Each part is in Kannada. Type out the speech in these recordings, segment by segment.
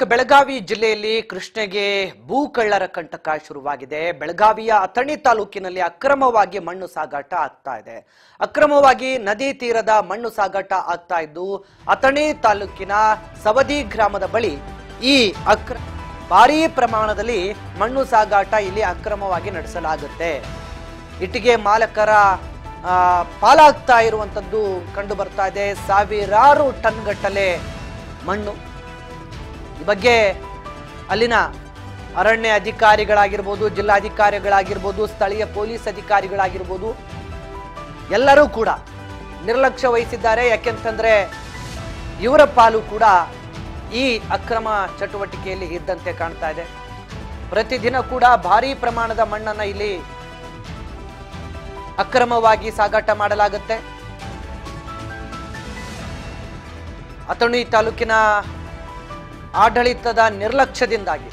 ಬೆಳಗಾವಿ ಜಿಲ್ಲೆಯಲ್ಲಿ ಕೃಷ್ಣೆಗೆ ಭೂ ಕಳ್ಳರ ಕಂಟಕ ಶುರುವಾಗಿದೆ. ಬೆಳಗಾವಿಯ ಅಥಣಿ ತಾಲೂಕಿನಲ್ಲಿ ಅಕ್ರಮವಾಗಿ ಮಣ್ಣು ಸಾಗಾಟ ಆಗ್ತಾ ಇದೆ. ಅಕ್ರಮವಾಗಿ ನದಿ ತೀರದ ಮಣ್ಣು ಸಾಗಾಟ ಆಗ್ತಾ ಇದ್ದು ಅಥಣಿ ತಾಲೂಕಿನ ಸವದಿ ಗ್ರಾಮದ ಬಳಿ ಈ ಭಾರೀ ಪ್ರಮಾಣದಲ್ಲಿ ಮಣ್ಣು ಸಾಗಾಟ ಇಲ್ಲಿ ಅಕ್ರಮವಾಗಿ ನಡೆಸಲಾಗುತ್ತೆ. ಇಟ್ಟಿಗೆ ಮಾಲಕರ ಪಾಲಾಗ್ತಾ ಇರುವಂತದ್ದು ಕಂಡು ಬರ್ತಾ ಇದೆ. ಸಾವಿರಾರು ಟನ್ ಗಟ್ಟಲೆ ಮಣ್ಣು. ಈ ಬಗ್ಗೆ ಅಲ್ಲಿನ ಅರಣ್ಯ ಅಧಿಕಾರಿಗಳಾಗಿರ್ಬೋದು, ಜಿಲ್ಲಾಧಿಕಾರಿಗಳಾಗಿರ್ಬೋದು, ಸ್ಥಳೀಯ ಪೊಲೀಸ್ ಅಧಿಕಾರಿಗಳಾಗಿರ್ಬೋದು ಎಲ್ಲರೂ ಕೂಡ ನಿರ್ಲಕ್ಷ್ಯ ವಹಿಸಿದ್ದಾರೆ. ಯಾಕೆಂತಂದ್ರೆ ಇವರ ಪಾಲು ಕೂಡ ಈ ಅಕ್ರಮ ಚಟುವಟಿಕೆಯಲ್ಲಿ ಇದ್ದಂತೆ ಕಾಣ್ತಾ ಇದೆ. ಪ್ರತಿದಿನ ಕೂಡ ಭಾರೀ ಪ್ರಮಾಣದ ಮಣ್ಣನ್ನ ಇಲ್ಲಿ ಅಕ್ರಮವಾಗಿ ಸಾಗಾಟ ಮಾಡಲಾಗುತ್ತೆ. ಅಥಣಿ ತಾಲೂಕಿನ ಆಡಳಿತದ ನಿರ್ಲಕ್ಷ್ಯದಿಂದಾಗಿ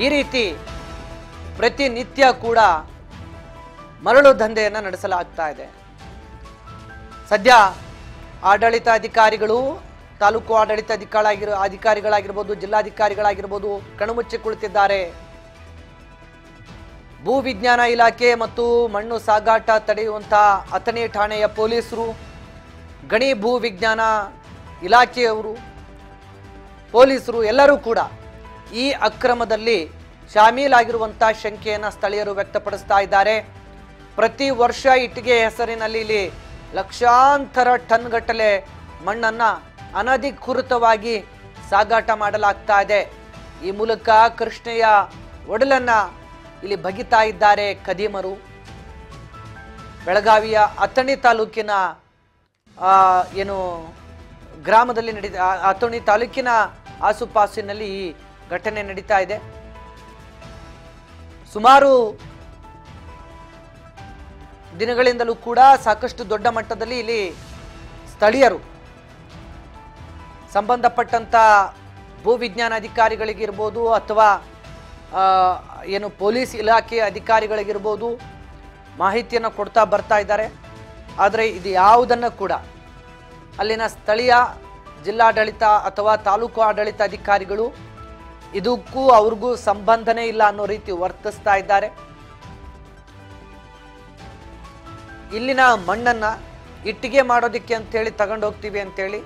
ಈ ರೀತಿ ಪ್ರತಿನಿತ್ಯ ಕೂಡ ಮರಳು ದಂಧೆಯನ್ನು ನಡೆಸಲಾಗ್ತಾ ಇದೆ. ಸದ್ಯ ಆಡಳಿತ ಅಧಿಕಾರಿಗಳು, ತಾಲೂಕು ಆಡಳಿತ ಅಧಿಕಾರಿಗಳಾಗಿರ್ಬೋದು, ಜಿಲ್ಲಾಧಿಕಾರಿಗಳಾಗಿರ್ಬೋದು ಕಣ್ಮುಚ್ಚಿ ಕುಳಿತಿದ್ದಾರೆ. ಭೂ ವಿಜ್ಞಾನ ಇಲಾಖೆ ಮತ್ತು ಮಣ್ಣು ಸಾಗಾಟ ತಡೆಯುವಂತ ಅಥಣಿ ಠಾಣೆಯ ಪೊಲೀಸರು, ಗಣಿ ಭೂ ವಿಜ್ಞಾನ ಇಲಾಖೆಯವರು, ಪೊಲೀಸರು ಎಲ್ಲರೂ ಕೂಡ ಈ ಅಕ್ರಮದಲ್ಲಿ ಶಾಮೀಲಾಗಿರುವಂತಹ ಶಂಕೆಯನ್ನು ಸ್ಥಳೀಯರು ವ್ಯಕ್ತಪಡಿಸ್ತಾ ಇದ್ದಾರೆ. ಪ್ರತಿ ವರ್ಷ ಇಟ್ಟಿಗೆ ಹೆಸರಿನಲ್ಲಿ ಇಲ್ಲಿ ಲಕ್ಷಾಂತರ ಟನ್ ಗಟ್ಟಲೆ ಮಣ್ಣನ್ನ ಅನಧಿಕೃತವಾಗಿ ಸಾಗಾಟ ಮಾಡಲಾಗ್ತಾ ಇದೆ. ಈ ಮೂಲಕ ಕೃಷ್ಣೆಯ ಒಡಲನ್ನ ಇಲ್ಲಿ ಬಗಿತಾ ಇದ್ದಾರೆ ಖದೀಮರು. ಬೆಳಗಾವಿಯ ಅಥಣಿ ತಾಲೂಕಿನ ಏನು ಗ್ರಾಮದಲ್ಲಿ ಅಥಣಿ ತಾಲೂಕಿನ ಆಸುಪಾಸಿನಲ್ಲಿ ಈ ಘಟನೆ ನಡೀತಾ ಇದೆ. ಸುಮಾರು ದಿನಗಳಿಂದಲೂ ಕೂಡ ಸಾಕಷ್ಟು ದೊಡ್ಡ ಮಟ್ಟದಲ್ಲಿ ಇಲ್ಲಿ ಸ್ಥಳೀಯರು ಸಂಬಂಧಪಟ್ಟಂತ ಭೂ ವಿಜ್ಞಾನ ಅಧಿಕಾರಿಗಳಿಗಿರ್ಬೋದು ಅಥವಾ ಏನು ಪೊಲೀಸ್ ಇಲಾಖೆಯ ಅಧಿಕಾರಿಗಳಿಗಿರ್ಬೋದು ಮಾಹಿತಿಯನ್ನು ಕೊಡ್ತಾ ಬರ್ತಾ ಇದ್ದಾರೆ. ಆದರೆ ಇದು ಯಾವುದನ್ನು ಕೂಡ ಅಲ್ಲಿನ ಸ್ಥಳೀಯ ಜಿಲ್ಲಾಡಳಿತ ಅಥವಾ ತಾಲೂಕು ಆಡಳಿತ ಅಧಿಕಾರಿಗಳು ಇದಕ್ಕೂ ಅವ್ರಿಗೂ ಸಂಬಂಧನೇ ಇಲ್ಲ ಅನ್ನೋ ರೀತಿ ವರ್ತಿಸ್ತಾ ಇದ್ದಾರೆ. ಇಲ್ಲಿನ ಮಣ್ಣನ್ನ ಇಟ್ಟಿಗೆ ಮಾಡೋದಿಕ್ಕೆ ಅಂತೇಳಿ ತಗೊಂಡೋಗ್ತೀವಿ ಅಂತೇಳಿ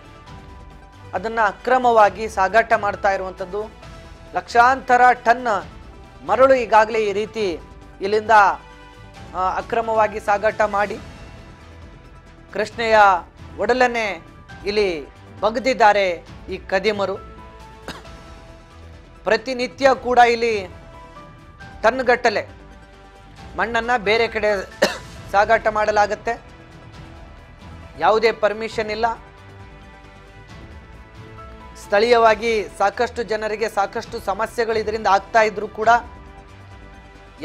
ಅದನ್ನ ಅಕ್ರಮವಾಗಿ ಸಾಗಾಟ ಮಾಡ್ತಾ ಇರುವಂಥದ್ದು. ಲಕ್ಷಾಂತರ ಟನ್ ಮರಳು ಈಗಾಗಲೇ ಈ ರೀತಿ ಇಲ್ಲಿಂದ ಅಕ್ರಮವಾಗಿ ಸಾಗಾಟ ಮಾಡಿ ಕೃಷ್ಣೆಯ ಒಡಲನ್ನೇ ಇಲ್ಲಿ ಬಗ್ದಿದ್ದಾರೆ ಈ ಖದೀಮರು. ಪ್ರತಿನಿತ್ಯ ಕೂಡ ಇಲ್ಲಿ ಟನ್ ಗಟ್ಟಲೆ ಮಣ್ಣನ್ನ ಬೇರೆ ಕಡೆ ಸಾಗಾಟ ಮಾಡಲಾಗುತ್ತೆ. ಯಾವುದೇ ಪರ್ಮಿಷನ್ ಇಲ್ಲ. ಸ್ಥಳೀಯವಾಗಿ ಸಾಕಷ್ಟು ಜನರಿಗೆ ಸಾಕಷ್ಟು ಸಮಸ್ಯೆಗಳು ಇದರಿಂದ ಆಗ್ತಾ ಇದ್ರು ಕೂಡ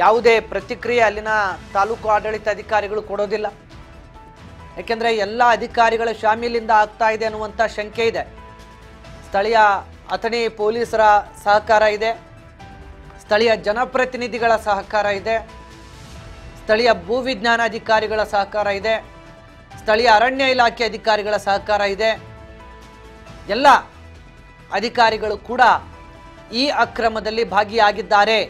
ಯಾವುದೇ ಪ್ರತಿಕ್ರಿಯೆ ಅಲ್ಲಿನ ತಾಲೂಕು ಆಡಳಿತ ಅಧಿಕಾರಿಗಳು ಕೊಡೋದಿಲ್ಲ. ಯಾಕೆಂದ್ರೆ ಎಲ್ಲ ಅಧಿಕಾರಿಗಳ ಶಾಮೀಲಿಂದ ಆಗ್ತಾ ಇದೆ ಅನ್ನುವಂಥ ಶಂಕೆ ಇದೆ. ಸ್ಥಳೀಯ ಅಥಣಿ ಪೊಲೀಸರ ಸಹಕಾರ ಇದೆ, ಸ್ಥಳೀಯ ಜನಪ್ರತಿನಿಧಿಗಳ ಸಹಕಾರ ಇದೆ, ಸ್ಥಳೀಯ ಭೂ ವಿಜ್ಞಾನ ಅಧಿಕಾರಿಗಳ ಸಹಕಾರ ಇದೆ, ಸ್ಥಳೀಯ ಅರಣ್ಯ ಇಲಾಖೆ ಅಧಿಕಾರಿಗಳ ಸಹಕಾರ ಇದೆ. ಎಲ್ಲ ಅಧಿಕಾರಿಗಳು ಕೂಡ ಈ ಅಕ್ರಮದಲ್ಲಿ ಭಾಗಿಯಾಗಿದ್ದಾರೆ.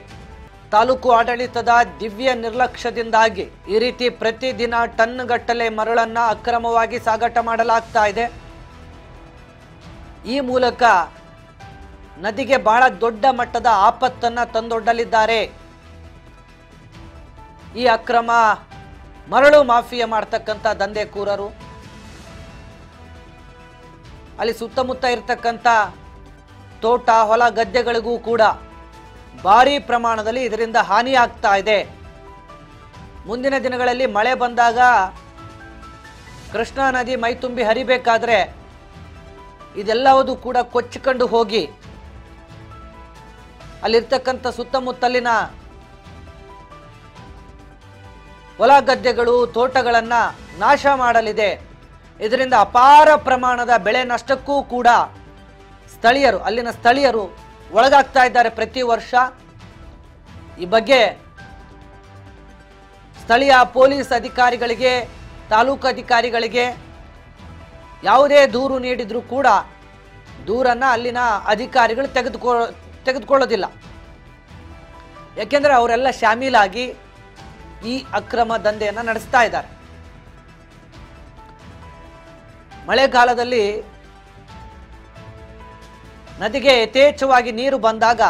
ತಾಲೂಕು ಆಡಳಿತದ ದಿವ್ಯ ನಿರ್ಲಕ್ಷ್ಯದಿಂದಾಗಿ ಈ ರೀತಿ ಪ್ರತಿದಿನ ಟನ್ ಗಟ್ಟಲೆ ಮರಳನ್ನ ಅಕ್ರಮವಾಗಿ ಸಾಗಾಟ ಮಾಡಲಾಗ್ತಾ ಇದೆ. ಈ ಮೂಲಕ ನದಿಗೆ ಬಹಳ ದೊಡ್ಡ ಮಟ್ಟದ ಆಪತ್ತನ್ನ ತಂದೊಡ್ಡಲಿದ್ದಾರೆ. ಈ ಅಕ್ರಮ ಮರಳು ಮಾಫಿಯಾ ಮಾಡ್ತಕ್ಕಂಥ ದಂಧೆಕೋರರು ಅಲ್ಲಿ ಸುತ್ತಮುತ್ತ ಇರತಕ್ಕಂಥ ತೋಟ ಹೊಲ ಗದ್ದೆಗಳಿಗೂ ಕೂಡ ಭಾರೀ ಪ್ರಮಾಣದಲ್ಲಿ ಇದರಿಂದ ಹಾನಿ ಆಗ್ತಾ ಇದೆ. ಮುಂದಿನ ದಿನಗಳಲ್ಲಿ ಮಳೆ ಬಂದಾಗ ಕೃಷ್ಣಾ ನದಿ ಮೈ ತುಂಬಿ ಹರಿಬೇಕಾದ್ರೆ ಇದೆಲ್ಲವೂ ಕೂಡ ಕೊಚ್ಚಿಕೊಂಡು ಹೋಗಿ ಅಲ್ಲಿರ್ತಕ್ಕಂಥ ಸುತ್ತಮುತ್ತಲಿನ ಹೊಲ ಗದ್ದೆಗಳು ತೋಟಗಳನ್ನ ನಾಶ ಮಾಡಲಿದೆ. ಇದರಿಂದ ಅಪಾರ ಪ್ರಮಾಣದ ಬೆಳೆ ನಷ್ಟಕ್ಕೂ ಕೂಡ ಅಲ್ಲಿನ ಸ್ಥಳೀಯರು ಒಳಗಾಗ್ತಾ ಇದ್ದಾರೆ ಪ್ರತಿ ವರ್ಷ. ಈ ಬಗ್ಗೆ ಸ್ಥಳೀಯ ಪೊಲೀಸ್ ಅಧಿಕಾರಿಗಳಿಗೆ, ತಾಲೂಕು ಅಧಿಕಾರಿಗಳಿಗೆ ಯಾವುದೇ ದೂರು ನೀಡಿದ್ರೂ ಕೂಡ ದೂರನ್ನ ಅಲ್ಲಿನ ಅಧಿಕಾರಿಗಳು ತೆಗೆದುಕೊಳ್ಳೋದಿಲ್ಲ. ಯಾಕೆಂದ್ರೆ ಅವರೆಲ್ಲ ಶಾಮೀಲಾಗಿ ಈ ಅಕ್ರಮ ದಂಧೆಯನ್ನು ನಡೆಸ್ತಾ ಇದ್ದಾರೆ. ಮಳೆಗಾಲದಲ್ಲಿ ನದಿಗೆ ಯಥೇಚ್ಛವಾಗಿ ನೀರು ಬಂದಾಗ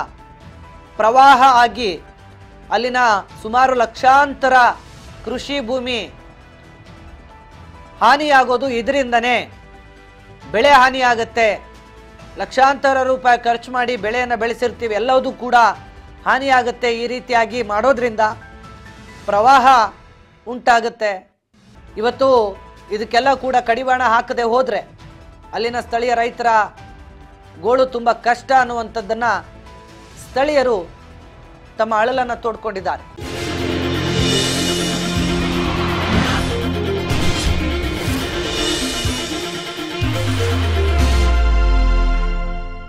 ಪ್ರವಾಹ ಆಗಿ ಅಲ್ಲಿನ ಸುಮಾರು ಲಕ್ಷಾಂತರ ಕೃಷಿ ಭೂಮಿ ಹಾನಿಯಾಗೋದು ಇದರಿಂದನೇ. ಬೆಳೆ ಹಾನಿಯಾಗುತ್ತೆ, ಲಕ್ಷಾಂತರ ರೂಪಾಯಿ ಖರ್ಚು ಮಾಡಿ ಬೆಳೆಯನ್ನು ಬೆಳೆಸಿರ್ತೀವಿ, ಎಲ್ಲವೂ ಕೂಡ ಹಾನಿಯಾಗುತ್ತೆ. ಈ ರೀತಿಯಾಗಿ ಮಾಡೋದ್ರಿಂದ ಪ್ರವಾಹ ಉಂಟಾಗುತ್ತೆ. ಇವತ್ತು ಇದಕ್ಕೆಲ್ಲ ಕೂಡ ಕಡಿವಾಣ ಹಾಕದೆ ಹೋದರೆ ಅಲ್ಲಿನ ಸ್ಥಳೀಯ ರೈತರ ಗೋಳು ತುಂಬ ಕಷ್ಟ ಅನ್ನುವಂಥದ್ದನ್ನು ಸ್ಥಳೀಯರು ತಮ್ಮ ಅಳಲನ್ನು ತೋಡ್ಕೊಂಡಿದ್ದಾರೆ.